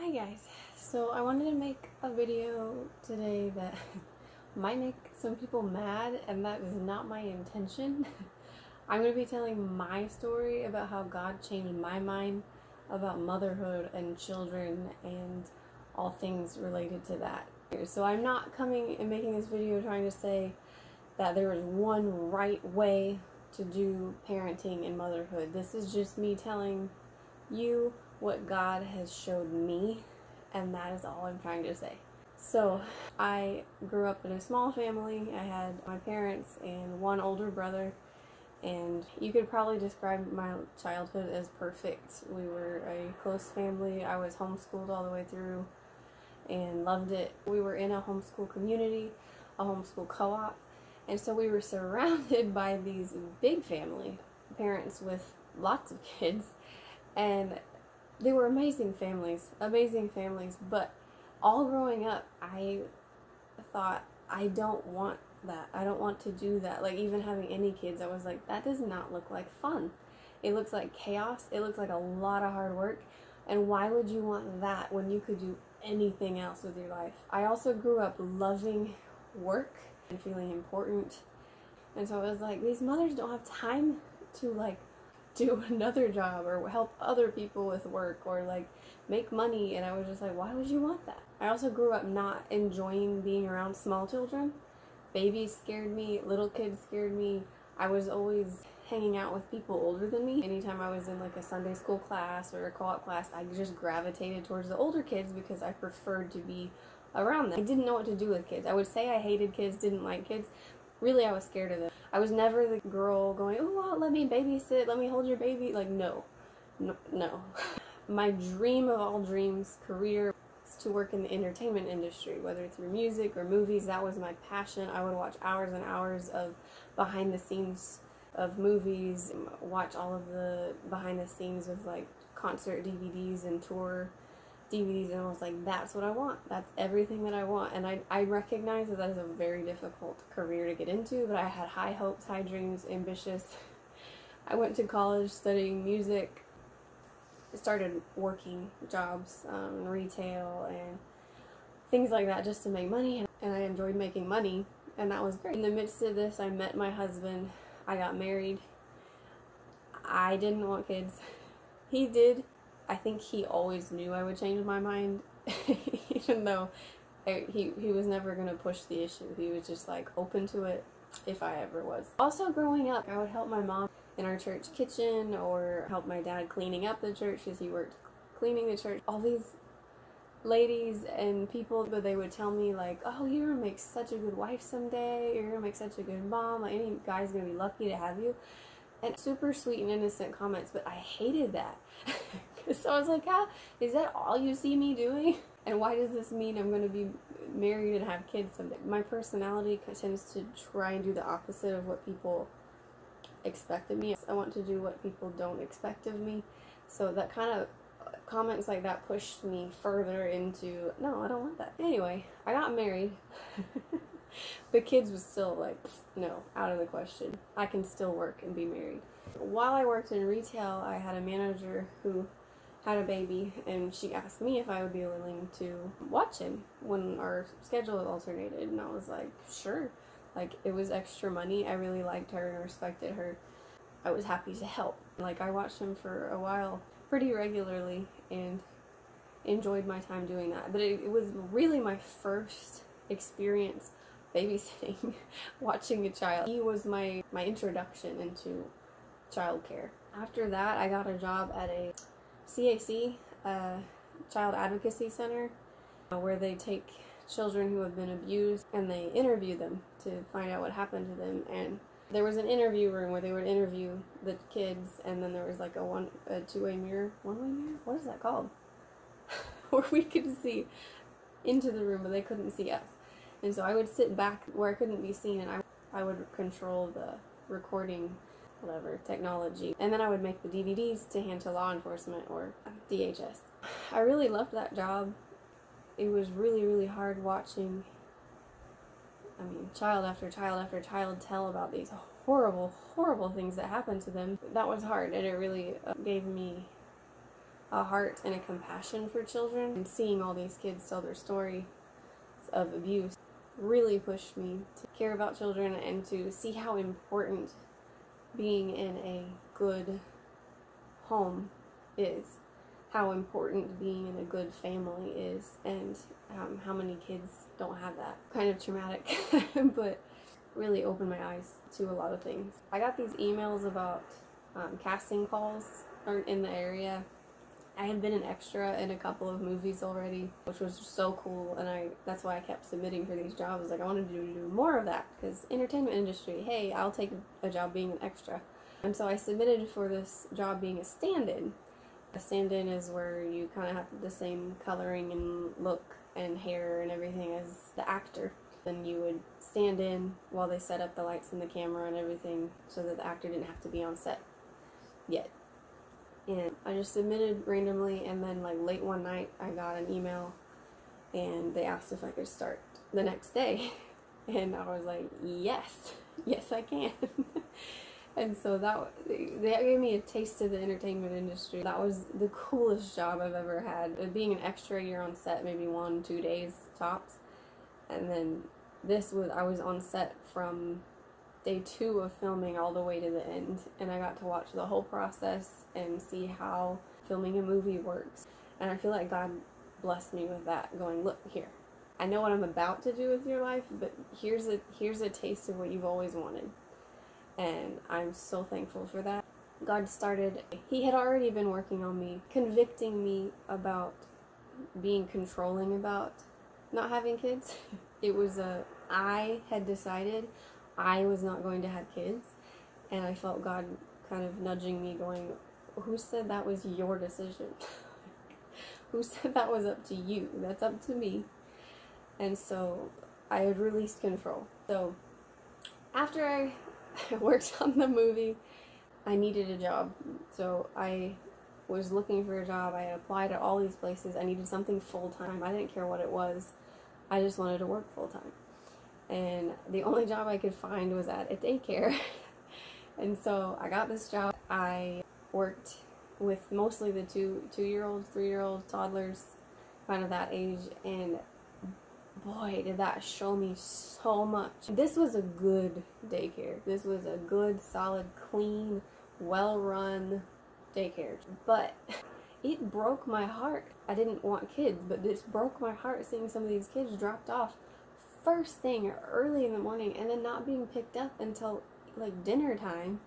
Hi guys, so I wanted to make a video today that might make some people mad, and that is not my intention. I'm going to be telling my story about how God changed my mind about motherhood and children and all things related to that. So I'm not coming and making this video trying to say that there is one right way to do parenting and motherhood. This is just me telling you what God has showed me, and that is all I'm trying to say. So I grew up in a small family. I had my parents and one older brother, and you could probably describe my childhood as perfect. We were a close family. I was homeschooled all the way through and loved it. We were in a homeschool community, a homeschool co-op, and so we were surrounded by these big family, parents with lots of kids, and they were amazing families, but all growing up, I thought, I don't want that. I don't want to do that. Like, even having any kids, I was like, that does not look like fun. It looks like chaos. It looks like a lot of hard work. And why would you want that when you could do anything else with your life? I also grew up loving work and feeling important. And so I was like, these mothers don't have time to, like, do another job or help other people with work or like make money. And I was just like, why would you want that? I also grew up not enjoying being around small children. Babies scared me, little kids scared me. I was always hanging out with people older than me. Anytime I was in like a Sunday school class or a co-op class, I just gravitated towards the older kids because I preferred to be around them. I didn't know what to do with kids. I would say I hated kids, didn't like kids. Really, I was scared of them. I was never the girl going, oh, well, let me babysit, let me hold your baby. Like, no. My dream of all dreams, career, is to work in the entertainment industry, whether through music or movies. That was my passion. I would watch hours and hours of behind the scenes of movies, watch all of the behind the scenes of like concert DVDs and tour DVDs, and I was like, that's what I want. That's everything that I want. And I recognize that that is a very difficult career to get into, but I had high hopes, high dreams, ambitious. I went to college studying music, started working jobs, retail and things like that just to make money, and I enjoyed making money, and that was great. In the midst of this, I met my husband. I got married. I didn't want kids. He did. I think he always knew I would change my mind, even though he was never going to push the issue. He was just like open to it if I ever was. Also, growing up, I would help my mom in our church kitchen or help my dad cleaning up the church because he worked cleaning the church. All these ladies and people, but they would tell me like, oh, you're going to make such a good wife someday, you're going to make such a good mom, like any guy's going to be lucky to have you. And super sweet and innocent comments, but I hated that. So I was like, how is that all you see me doing? And why does this mean I'm going to be married and have kids someday? My personality tends to try and do the opposite of what people expect of me. I want to do what people don't expect of me. So that kind of comments like that pushed me further into, no, I don't want that. Anyway, I got married. But kids was still like, no, out of the question. I can still work and be married. While I worked in retail, I had a manager who had a baby, and she asked me if I would be willing to watch him when our schedule alternated, and I was like, sure. Like, it was extra money. I really liked her and respected her. I was happy to help. Like, I watched him for a while pretty regularly and enjoyed my time doing that. But it was really my first experience babysitting, watching a child. He was my introduction into childcare. After that, I got a job at a CAC, Child Advocacy Center, where they take children who have been abused and they interview them to find out what happened to them. And there was an interview room where they would interview the kids, and then there was like a two-way mirror, one-way mirror? What is that called? Where we could see into the room, but they couldn't see us. And so I would sit back where I couldn't be seen, and I would control the recording, whatever, technology. And then I would make the DVDs to hand to law enforcement or DHS. I really loved that job. It was really, really hard watching, child after child after child tell about these horrible, horrible things that happened to them. That was hard, and it really gave me a heart and a compassion for children. And seeing all these kids tell their story of abuse really pushed me to care about children and to see how important being in a good home is, how important being in a good family is, and how many kids don't have that. Kind of traumatic, but really opened my eyes to a lot of things. I got these emails about casting calls in the area. I had been an extra in a couple of movies already, which was so cool, and that's why I kept submitting for these jobs. Like, I wanted to do more of that, because entertainment industry, hey, I'll take a job being an extra. And so I submitted for this job being a stand-in. A stand-in is where you kind of have the same coloring and look and hair and everything as the actor. Then you would stand in while they set up the lights and the camera and everything so that the actor didn't have to be on set yet. And I just submitted randomly, and then like late one night I got an email and they asked if I could start the next day. And I was like, yes, yes I can. And so they gave me a taste of the entertainment industry. That was the coolest job I've ever had. Being an extra, you're on set maybe 1-2 days tops. And then I was on set from day 2 of filming all the way to the end, and I got to watch the whole process and see how filming a movie works. And I feel like God blessed me with that, going, look here, I know what I'm about to do with your life, but here's a taste of what you've always wanted. And I'm so thankful for that. He had already been working on me, convicting me about being controlling about not having kids. I had decided I was not going to have kids, and I felt God kind of nudging me, going, who said that was your decision? Who said that was up to you? That's up to me. And so I had released control. So after I worked on the movie, I needed a job. So I was looking for a job. I applied at all these places. I needed something full-time. I didn't care what it was. I just wanted to work full-time. And the only job I could find was at a daycare. And so I got this job. I worked with mostly the two-year-olds, 3-year-olds, toddlers, kind of that age, and boy, did that show me so much. This was a good daycare. This was a good, solid, clean, well-run daycare. But it broke my heart. I didn't want kids, but this broke my heart seeing some of these kids dropped off first thing early in the morning and then not being picked up until like dinner time.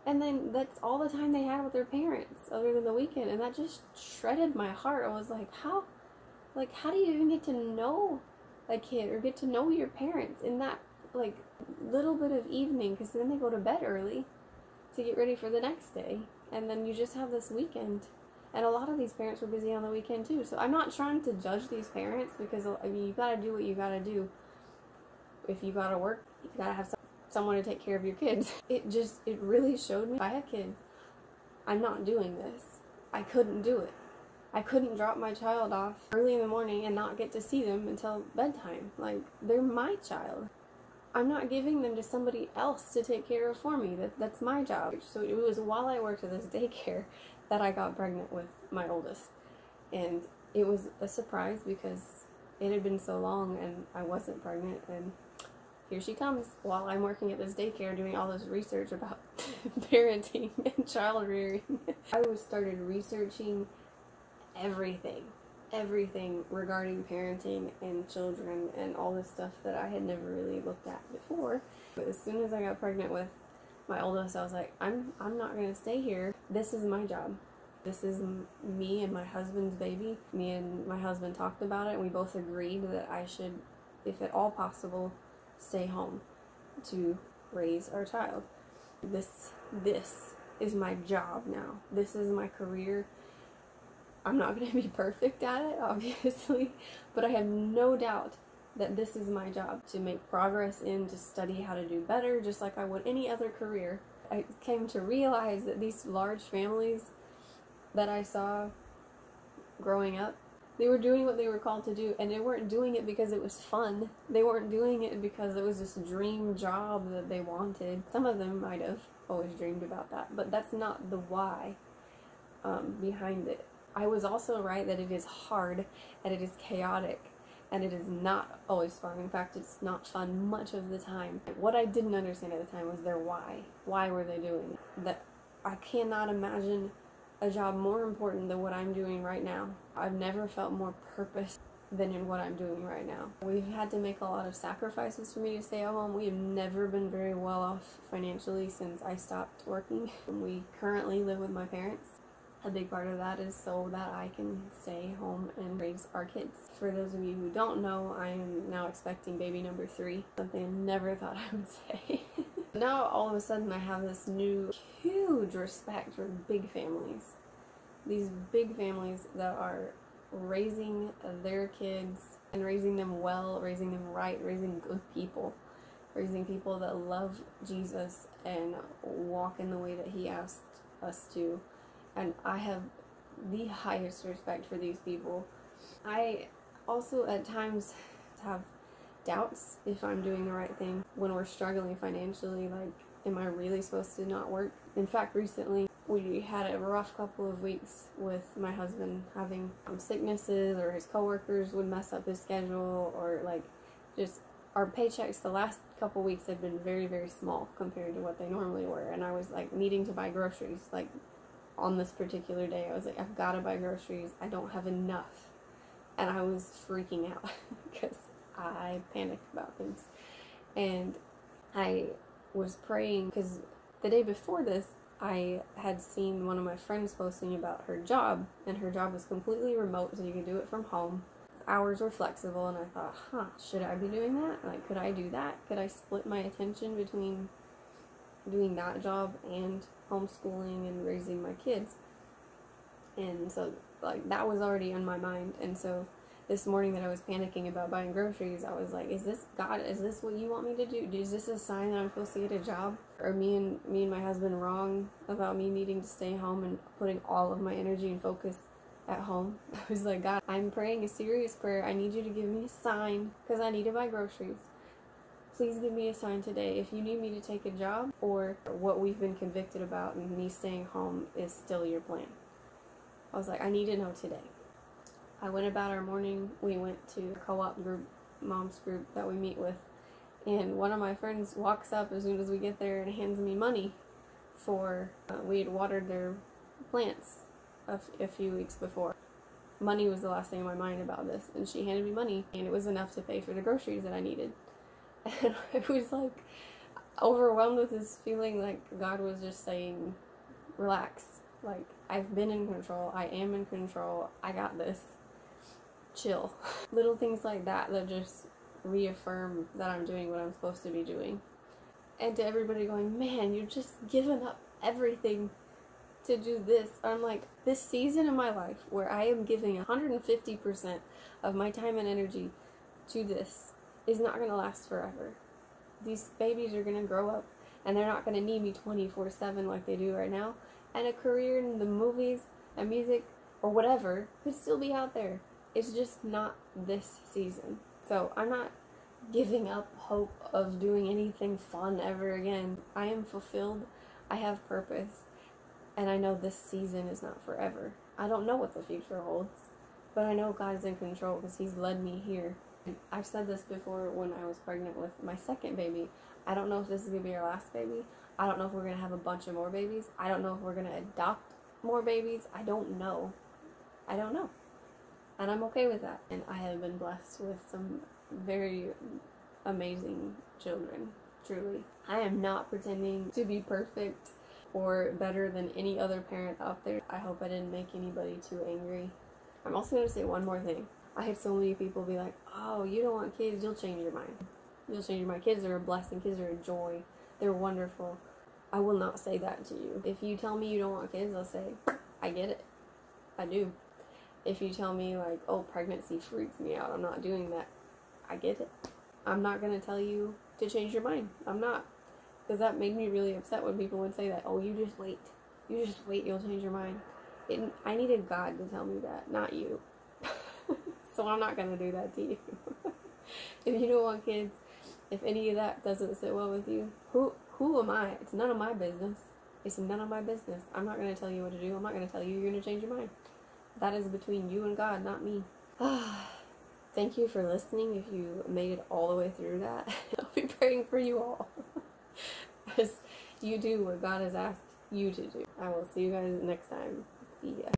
And then that's all the time they had with their parents other than the weekend, and that just shredded my heart. I was like, how do you even get to know a kid or get to know your parents in that like little bit of evening, because then they go to bed early to get ready for the next day, and then you just have this weekend. And a lot of these parents were busy on the weekend too. So I'm not trying to judge these parents, because I mean, you gotta do what you gotta do. If you gotta work, you gotta have someone to take care of your kids. It really showed me, if I had kids, I'm not doing this. I couldn't do it. I couldn't drop my child off early in the morning and not get to see them until bedtime. Like, they're my child. I'm not giving them to somebody else to take care of for me. That's my job. So it was while I worked at this daycare that I got pregnant with my oldest. And it was a surprise because it had been so long and I wasn't pregnant, and here she comes while I'm working at this daycare doing all this research about parenting and child rearing. I started researching everything regarding parenting and children and all this stuff that I had never really looked at before. But as soon as I got pregnant with my oldest, I was like, I'm not going to stay here. This is my job. This is me and my husband's baby. Me and my husband talked about it, and we both agreed that I should, if at all possible, stay home to raise our child. This is my job now. This is my career. I'm not going to be perfect at it, obviously, but I have no doubt that this is my job to make progress in, to study how to do better, just like I would any other career. I came to realize that these large families that I saw growing up, they were doing what they were called to do, and they weren't doing it because it was fun. They weren't doing it because it was this dream job that they wanted. Some of them might have always dreamed about that, but that's not the why behind it. I was also right that it is hard and it is chaotic and it is not always fun. In fact, it's not fun much of the time. What I didn't understand at the time was their why. Why were they doing it? That I cannot imagine a job more important than what I'm doing right now. I've never felt more purpose than in what I'm doing right now. We've had to make a lot of sacrifices for me to stay at home. We have never been very well off financially since I stopped working. We currently live with my parents. A big part of that is so that I can stay home and raise our kids. For those of you who don't know, I am now expecting baby number 3, something I never thought I would say. Now all of a sudden I have this new huge respect for big families. These big families that are raising their kids and raising them well, raising them right, raising good people, raising people that love Jesus and walk in the way that he asked us to. And I have the highest respect for these people. I also at times have doubts if I'm doing the right thing when we're struggling financially. Like, am I really supposed to not work? In fact, recently we had a rough couple of weeks with my husband having sicknesses, or his coworkers would mess up his schedule, or like just our paychecks the last couple weeks had been very, very small compared to what they normally were. And I was like needing to buy groceries. Like on this particular day, I was like, I've got to buy groceries. I don't have enough. And I was freaking out because I panic about things. And I was praying because the day before this, I had seen one of my friends posting about her job, and her job was completely remote, so you could do it from home. Hours were flexible, and I thought, should I be doing that? Like, could I do that? Could I split my attention between doing that job and homeschooling and raising my kids? And so, like, that was already on my mind. And so this morning that I was panicking about buying groceries, I was like, is this God? Is this what you want me to do? Is this a sign that I'm supposed to get a job? Or me and my husband wrong about me needing to stay home and putting all of my energy and focus at home? I was like, God, I'm praying a serious prayer. I need you to give me a sign because I need to buy groceries. Please give me a sign today. If you need me to take a job, or what we've been convicted about and me staying home is still your plan. I was like, I need to know today. I went about our morning. We went to a co-op group, mom's group that we meet with, and one of my friends walks up as soon as we get there and hands me money for, we had watered their plants a few weeks before. Money was the last thing in my mind about this, and she handed me money, and it was enough to pay for the groceries that I needed. And I was like overwhelmed with this feeling like God was just saying, relax, like, I've been in control, I am in control, I got this. Chill. Little things like that that just reaffirm that I'm doing what I'm supposed to be doing. And to everybody going, man, you're just giving up everything to do this. I'm like, this season in my life where I am giving 150% of my time and energy to this is not going to last forever. These babies are going to grow up and they're not going to need me 24/7 like they do right now. And a career in the movies and music or whatever could still be out there. It's just not this season. So I'm not giving up hope of doing anything fun ever again. I am fulfilled. I have purpose. And I know this season is not forever. I don't know what the future holds. But I know God is in control because He's led me here. And I've said this before when I was pregnant with my second baby. I don't know if this is going to be our last baby. I don't know if we're going to have a bunch of more babies. I don't know if we're going to adopt more babies. I don't know. I don't know. And I'm okay with that. And I have been blessed with some very amazing children, truly. I am not pretending to be perfect or better than any other parent out there. I hope I didn't make anybody too angry. I'm also going to say one more thing. I had so many people be like, oh, you don't want kids, you'll change your mind. You'll change your mind. Kids are a blessing. Kids are a joy. They're wonderful. I will not say that to you. If you tell me you don't want kids, I'll say, I get it. I do. If you tell me, like, oh, pregnancy freaks me out, I'm not doing that, I get it. I'm not going to tell you to change your mind. I'm not. Because that made me really upset when people would say that, oh, you just wait. You just wait, you'll change your mind. I needed God to tell me that, not you. So I'm not going to do that to you. If you don't want kids, if any of that doesn't sit well with you, who am I? It's none of my business. It's none of my business. I'm not going to tell you what to do. I'm not going to tell you you're going to change your mind. that is between you and God, not me. Thank you for listening if you made it all the way through that. I'll be praying for you all. As you do what God has asked you to do. I will see you guys next time. See ya.